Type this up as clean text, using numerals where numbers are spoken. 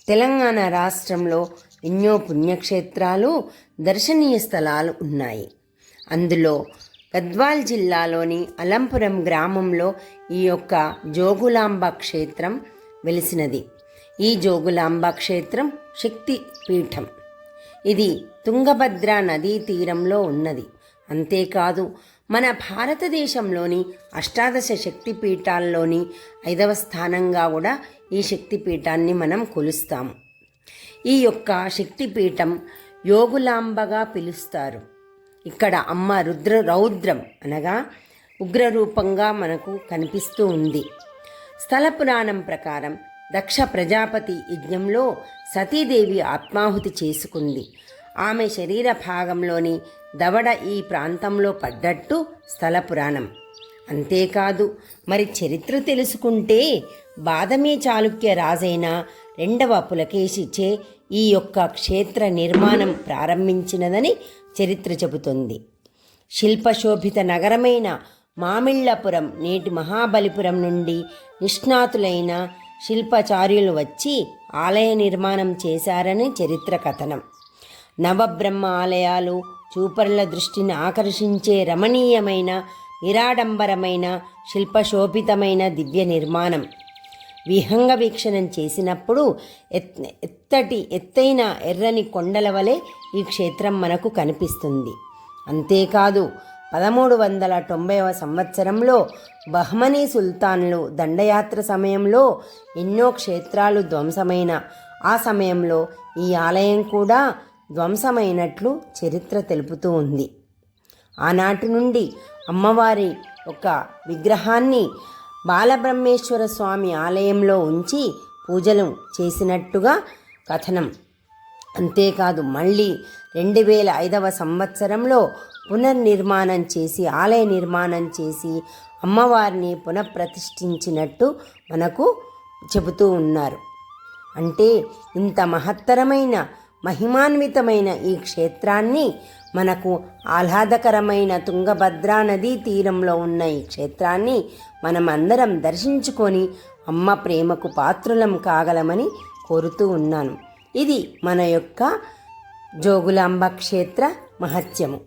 తెలంగాణ రాష్ట్రంలో ఎన్నో పుణ్యక్షేత్రాలు, దర్శనీయ స్థలాలు ఉన్నాయి. అందులో గద్వాల్ జిల్లాలోని అలంపురం గ్రామంలో ఈ యొక్క జోగులాంబ క్షేత్రం వెలిసినది. ఈ జోగులాంబ క్షేత్రం శక్తి పీఠం. ఇది తుంగభద్ర నదీ తీరంలో ఉన్నది. అంతేకాదు, మన భారతదేశంలోని అష్టాదశ శక్తిపీఠాల్లోని 5వ స్థానంగా కూడా ఈ శక్తిపీఠాన్ని మనం కొలుస్తాము. ఈ యొక్క శక్తిపీఠం యోగులాంబగా పిలుస్తారు. ఇక్కడ అమ్మ రౌద్రం అనగా ఉగ్రరూపంగా మనకు కనిపిస్తూ ఉంది. స్థల పురాణం ప్రకారం దక్ష ప్రజాపతి యజ్ఞంలో సతీదేవి ఆత్మాహుతి చేసుకుంది. ఆమె శరీర భాగంలోని దవడ ఈ ప్రాంతంలో పడ్డట్టు స్థల పురాణం. అంతేకాదు, మరి చరిత్ర తెలుసుకుంటే బాదమే చాళుక్య రాజైన 2వ పులకేశిచే ఈ యొక్క క్షేత్ర నిర్మాణం ప్రారంభించినదని చరిత్ర చెబుతుంది. శిల్పశోభిత నగరమైన మామిళ్ళపురం నేటి మహాబలిపురం నుండి నిష్ణాతులైన శిల్పచార్యులు వచ్చి ఆలయ నిర్మాణం చేశారని చరిత్ర కథనం. నవబ్రహ్మ ఆలయాలు చూపరుల దృష్టిని ఆకర్షించే రమణీయమైన, నిరాడంబరమైన, శిల్పశోభితమైన దివ్య నిర్మాణం. విహంగ వీక్షణం చేసినప్పుడు ఎత్తైన ఎర్రని కొండల వలె ఈ క్షేత్రం మనకు కనిపిస్తుంది. అంతేకాదు, 1390వ సంవత్సరంలో బహ్మనీ సుల్తాన్లు దండయాత్ర సమయంలో ఎన్నో క్షేత్రాలు ధ్వంసమైన ఆ సమయంలో ఈ ఆలయం కూడా ధ్వంసమైనట్లు చరిత్ర తెలుపుతూ ఉంది. ఆనాటి నుండి అమ్మవారి ఒక విగ్రహాన్ని బాలబ్రహ్మేశ్వర స్వామి ఆలయంలో ఉంచి పూజలు చేసినట్టుగా కథనం. అంతేకాదు, మళ్ళీ 2005వ సంవత్సరంలో పునర్నిర్మాణం చేసి ఆలయ నిర్మాణం చేసి అమ్మవారిని పునఃప్రతిష్ఠించినట్టు మనకు చెబుతూ ఉన్నారు. అంటే ఇంత మహత్తరమైన, మహిమాన్వితమైన ఈ క్షేత్రాన్ని, మనకు ఆహ్లాదకరమైన తుంగభద్రా నదీ తీరంలో ఉన్న ఈ క్షేత్రాన్ని మనం అందరం దర్శించుకొని అమ్మ ప్రేమకు పాత్రులం కాగలమని కోరుతూ ఉన్నాను. ఇది మన యొక్క జోగులాంబ క్షేత్ర మహత్యము.